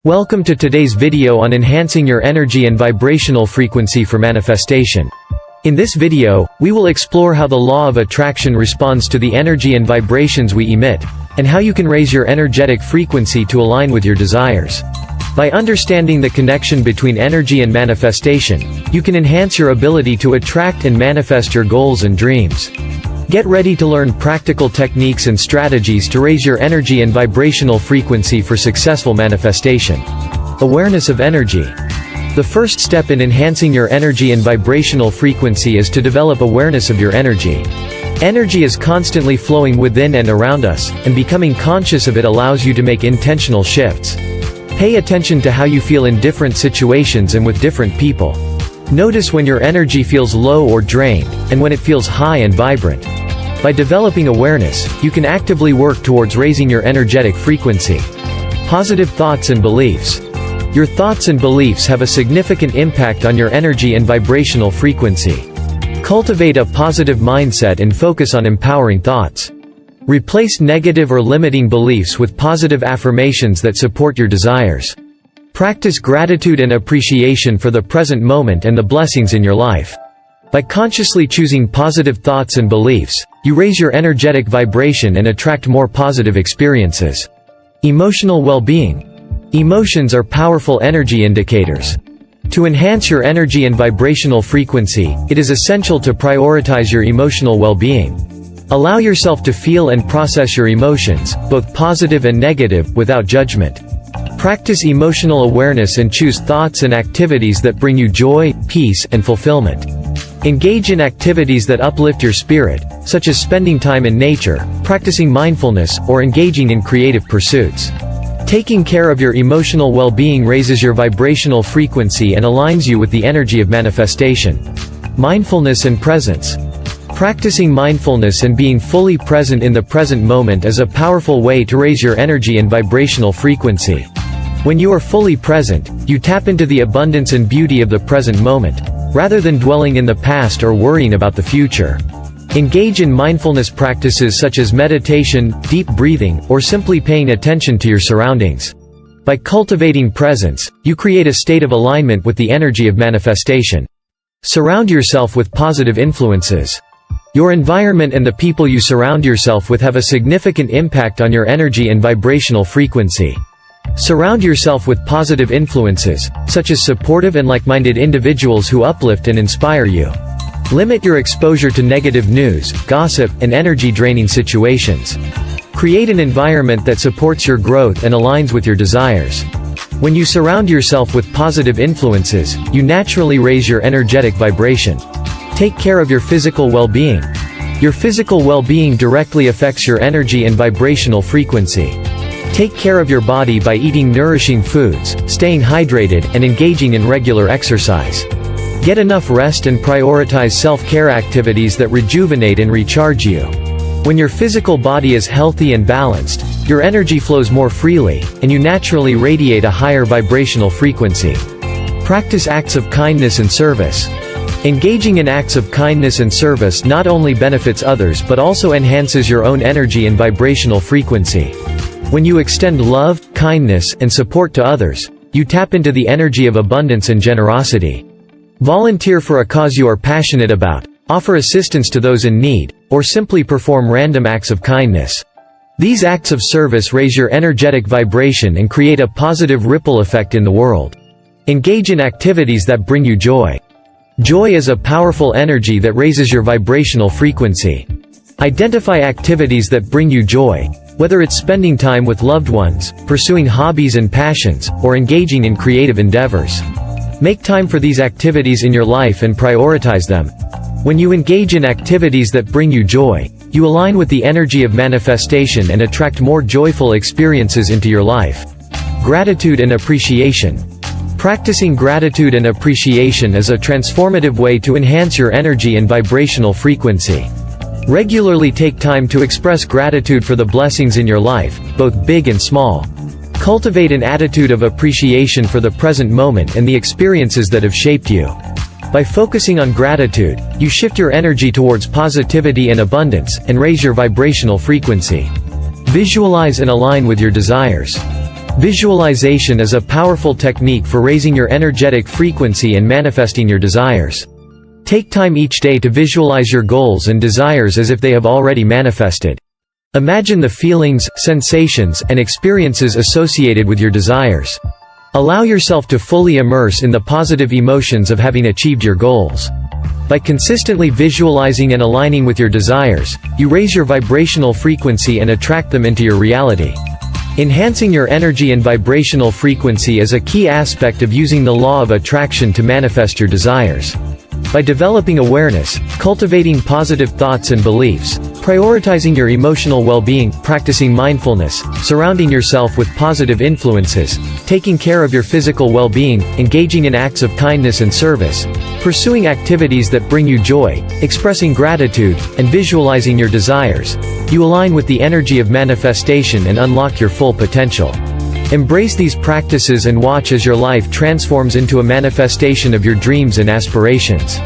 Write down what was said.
Welcome to today's video on enhancing your energy and vibrational frequency for manifestation. In this video, we will explore how the law of attraction responds to the energy and vibrations we emit, and how you can raise your energetic frequency to align with your desires. By understanding the connection between energy and manifestation, you can enhance your ability to attract and manifest your goals and dreams. Get ready to learn practical techniques and strategies to raise your energy and vibrational frequency for successful manifestation. Awareness of energy. The first step in enhancing your energy and vibrational frequency is to develop awareness of your energy. Energy is constantly flowing within and around us, and becoming conscious of it allows you to make intentional shifts. Pay attention to how you feel in different situations and with different people. Notice when your energy feels low or drained, and when it feels high and vibrant. By developing awareness, you can actively work towards raising your energetic frequency. Positive thoughts and beliefs. Your thoughts and beliefs have a significant impact on your energy and vibrational frequency. Cultivate a positive mindset and focus on empowering thoughts. Replace negative or limiting beliefs with positive affirmations that support your desires. Practice gratitude and appreciation for the present moment and the blessings in your life. By consciously choosing positive thoughts and beliefs, you raise your energetic vibration and attract more positive experiences. Emotional well-being. Emotions are powerful energy indicators. To enhance your energy and vibrational frequency, it is essential to prioritize your emotional well-being. Allow yourself to feel and process your emotions, both positive and negative, without judgment. Practice emotional awareness and choose thoughts and activities that bring you joy, peace, and fulfillment. Engage in activities that uplift your spirit, such as spending time in nature, practicing mindfulness, or engaging in creative pursuits. Taking care of your emotional well-being raises your vibrational frequency and aligns you with the energy of manifestation. Mindfulness and presence. Practicing mindfulness and being fully present in the present moment is a powerful way to raise your energy and vibrational frequency. When you are fully present, you tap into the abundance and beauty of the present moment, rather than dwelling in the past or worrying about the future. Engage in mindfulness practices such as meditation, deep breathing, or simply paying attention to your surroundings. By cultivating presence, you create a state of alignment with the energy of manifestation. Surround yourself with positive influences. Your environment and the people you surround yourself with have a significant impact on your energy and vibrational frequency. Surround yourself with positive influences, such as supportive and like-minded individuals who uplift and inspire you. Limit your exposure to negative news, gossip, and energy-draining situations. Create an environment that supports your growth and aligns with your desires. When you surround yourself with positive influences, you naturally raise your energetic vibration. Take care of your physical well-being. Your physical well-being directly affects your energy and vibrational frequency. Take care of your body by eating nourishing foods, staying hydrated, and engaging in regular exercise. Get enough rest and prioritize self-care activities that rejuvenate and recharge you. When your physical body is healthy and balanced, your energy flows more freely, and you naturally radiate a higher vibrational frequency. Practice acts of kindness and service. Engaging in acts of kindness and service not only benefits others but also enhances your own energy and vibrational frequency. When you extend love, kindness, and support to others, you tap into the energy of abundance and generosity. Volunteer for a cause you are passionate about, offer assistance to those in need, or simply perform random acts of kindness. These acts of service raise your energetic vibration and create a positive ripple effect in the world. Engage in activities that bring you joy. Joy is a powerful energy that raises your vibrational frequency. Identify activities that bring you joy, whether it's spending time with loved ones, pursuing hobbies and passions, or engaging in creative endeavors. Make time for these activities in your life and prioritize them. When you engage in activities that bring you joy, you align with the energy of manifestation and attract more joyful experiences into your life. Gratitude and appreciation. Practicing gratitude and appreciation is a transformative way to enhance your energy and vibrational frequency. Regularly take time to express gratitude for the blessings in your life, both big and small. Cultivate an attitude of appreciation for the present moment and the experiences that have shaped you. By focusing on gratitude, you shift your energy towards positivity and abundance, and raise your vibrational frequency. Visualize and align with your desires. Visualization is a powerful technique for raising your energetic frequency and manifesting your desires. Take time each day to visualize your goals and desires as if they have already manifested. Imagine the feelings, sensations, and experiences associated with your desires. Allow yourself to fully immerse in the positive emotions of having achieved your goals. By consistently visualizing and aligning with your desires, you raise your vibrational frequency and attract them into your reality. Enhancing your energy and vibrational frequency is a key aspect of using the law of attraction to manifest your desires. By developing awareness, cultivating positive thoughts and beliefs, prioritizing your emotional well-being, practicing mindfulness, surrounding yourself with positive influences, taking care of your physical well-being, engaging in acts of kindness and service, pursuing activities that bring you joy, expressing gratitude, and visualizing your desires, you align with the energy of manifestation and unlock your full potential. Embrace these practices and watch as your life transforms into a manifestation of your dreams and aspirations.